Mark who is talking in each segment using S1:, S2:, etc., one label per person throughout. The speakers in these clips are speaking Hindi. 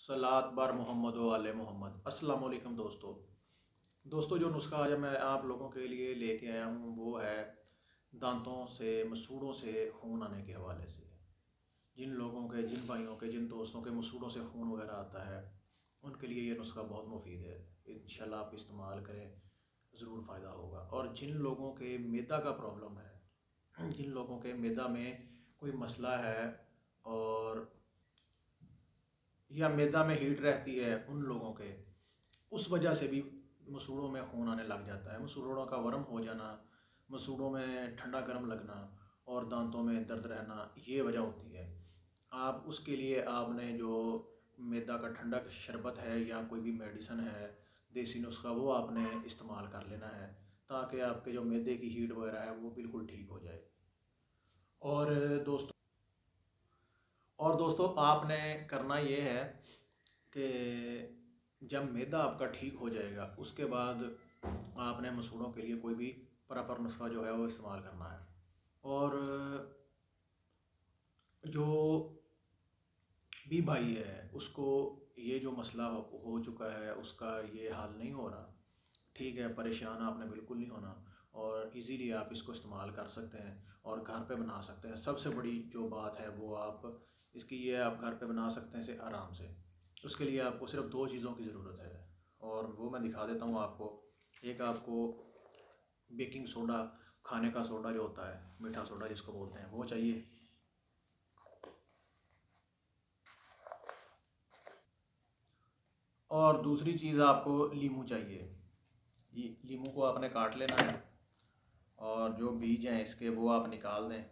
S1: सलात बार मोहम्मद व आले मोहम्मद। अस्सलाम वालेकुम दोस्तों जो नुस्खा आज मैं आप लोगों के लिए लेके आया हूँ वो है दांतों से मसूड़ों से खून आने के हवाले से। जिन लोगों के, जिन भाइयों के, जिन दोस्तों के मसूड़ों से खून वगैरह आता है उनके लिए ये नुस्खा बहुत मुफीद है। इंशाल्लाह आप इस्तेमाल करें, ज़रूर फ़ायदा होगा। और जिन लोगों के मैदा का प्रॉब्लम है, जिन लोगों के मैदा में कोई मसला है और या मैदा में हीट रहती है, उन लोगों के उस वजह से भी मसूड़ों में खून आने लग जाता है। मसूड़ों का वर्म हो जाना, मसूड़ों में ठंडा गर्म लगना और दांतों में दर्द रहना, ये वजह होती है। आप उसके लिए आपने जो मैदा का ठंडा शरबत है या कोई भी मेडिसिन है, देसी नुस्खा, वो आपने इस्तेमाल कर लेना है ताकि आपके जो मैदे की हीट वगैरह है वो बिल्कुल ठीक हो जाए। और दोस्तों आपने करना ये है कि जब मैदा आपका ठीक हो जाएगा उसके बाद आपने मसूड़ों के लिए कोई भी प्रॉपर नुस्खा जो है वो इस्तेमाल करना है। और जो भी भाई है उसको ये जो मसला हो चुका है उसका ये हाल नहीं हो रहा, ठीक है, परेशान आपने बिल्कुल नहीं होना और इजीली आप इसको इस्तेमाल कर सकते हैं और घर पे बना सकते हैं। सबसे बड़ी जो बात है वो आप इसकी ये आप घर पे बना सकते हैं इसे आराम से। उसके लिए आपको सिर्फ दो चीज़ों की ज़रूरत है और वो मैं दिखा देता हूँ आपको। एक आपको बेकिंग सोडा, खाने का सोडा जो होता है, मीठा सोडा जिसको बोलते हैं, वो चाहिए। और दूसरी चीज़ आपको लीमू चाहिए। ये लीमू को आपने काट लेना है और जो बीज हैं इसके वो आप निकाल दें।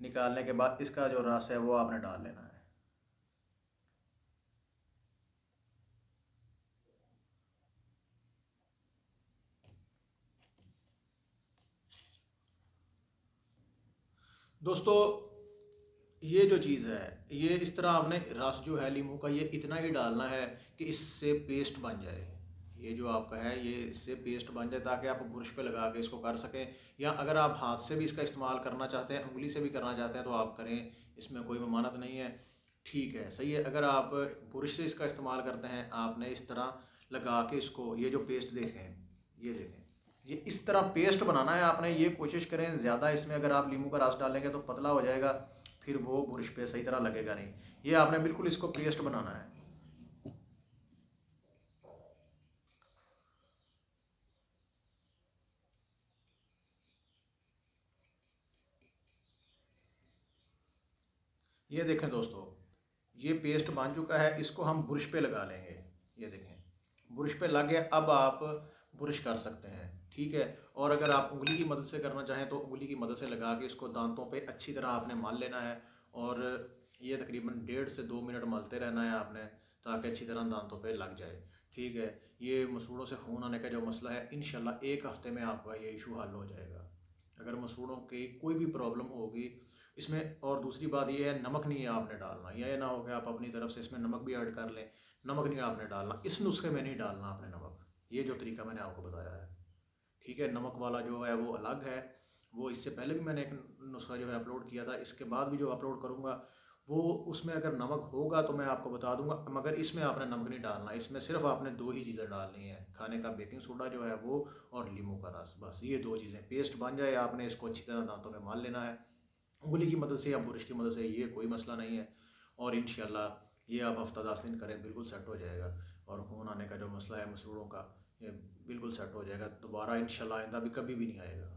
S1: निकालने के बाद इसका जो रस है वो आपने डाल लेना है। दोस्तों ये जो चीज़ है, ये इस तरह आपने रस जो है लीमू का ये इतना ही डालना है कि इससे पेस्ट बन जाए। ये जो आपका है ये इससे पेस्ट बन जाए ताकि आप ब्रश पे लगा के इसको कर सकें, या अगर आप हाथ से भी इसका इस्तेमाल करना चाहते हैं, उंगली से भी करना चाहते हैं तो आप करें, इसमें कोई ममानत नहीं है, ठीक है, सही है। अगर आप ब्रश से इसका इस्तेमाल करते हैं, आपने इस तरह लगा के इसको, ये जो पेस्ट देखें, ये देखें, ये इस तरह पेस्ट बनाना है आपने। ये कोशिश करें ज़्यादा इसमें अगर आप नींबू का रस डालेंगे तो पतला हो जाएगा, फिर वो ब्रश पे सही तरह लगेगा नहीं। ये आपने बिल्कुल इसको पेस्ट बनाना है। ये देखें दोस्तों, ये पेस्ट बन चुका है, इसको हम ब्रश पे लगा लेंगे। ये देखें ब्रश पे लग गया, अब आप ब्रश कर सकते हैं, ठीक है। और अगर आप उंगली की मदद से करना चाहें तो उंगली की मदद से लगा के इसको दांतों पे अच्छी तरह आपने मल लेना है और ये तकरीबन 1.5 से 2 मिनट मलते रहना है आपने ताकि अच्छी तरह दांतों पे लग जाए, ठीक है। ये मसूड़ों से खून आने का जो मसला है, इंशाल्लाह 1 हफ्ते में आपका ये इशू हल हो जाएगा। अगर मसूड़ों की कोई भी प्रॉब्लम होगी इसमें। और दूसरी बात ये है, नमक नहीं है आपने डालना, ये ना हो कि आप अपनी तरफ से इसमें नमक भी ऐड कर लें। नमक नहीं आपने डालना, इस नुस्खे में नहीं डालना आपने नमक। ये जो तरीका मैंने आपको बताया है, ठीक है। नमक वाला जो है वो अलग है, वो इससे पहले भी मैंने एक नुस्खा जो है अपलोड किया था, इसके बाद भी जो अपलोड करूँगा वो, उसमें अगर नमक होगा तो मैं आपको बता दूंगा, मगर इसमें आपने नमक नहीं डालना। इसमें सिर्फ आपने दो ही चीज़ें डालनी है, खाने का बेकिंग सोडा जो है वो और नींबू का रस, बस ये दो चीज़ें। पेस्ट बन जाए, आपने इसको अच्छी तरह दांतों में मल लेना है उंगली की मदद से या ब्रश की मदद से, ये कोई मसला नहीं है। और इंशाल्लाह ये आप हफ्ता 10 दिन करें, बिल्कुल सेट हो जाएगा। और खून आने का जो मसला है मसूड़ों का, ये बिल्कुल सेट हो जाएगा। दोबारा इंशाल्लाह आइंदा भी कभी भी नहीं आएगा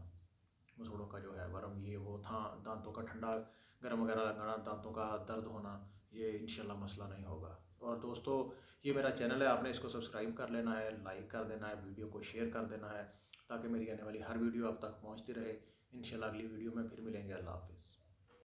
S1: मसूड़ों का जो है वर्म, ये वो था, दांतों का ठंडा गर्म वगैरह लगना, दांतों का दर्द होना, ये इंशाल्लाह मसला नहीं होगा। और दोस्तों ये मेरा चैनल है, आपने इसको सब्सक्राइब कर लेना है, लाइक कर देना है, वीडियो को शेयर कर देना है ताकि मेरी आने वाली हर वीडियो आप तक पहुँचती रहे। इंशाल्लाह अगली वीडियो में फिर मिलेंगे। अल्लाह हाफिज़।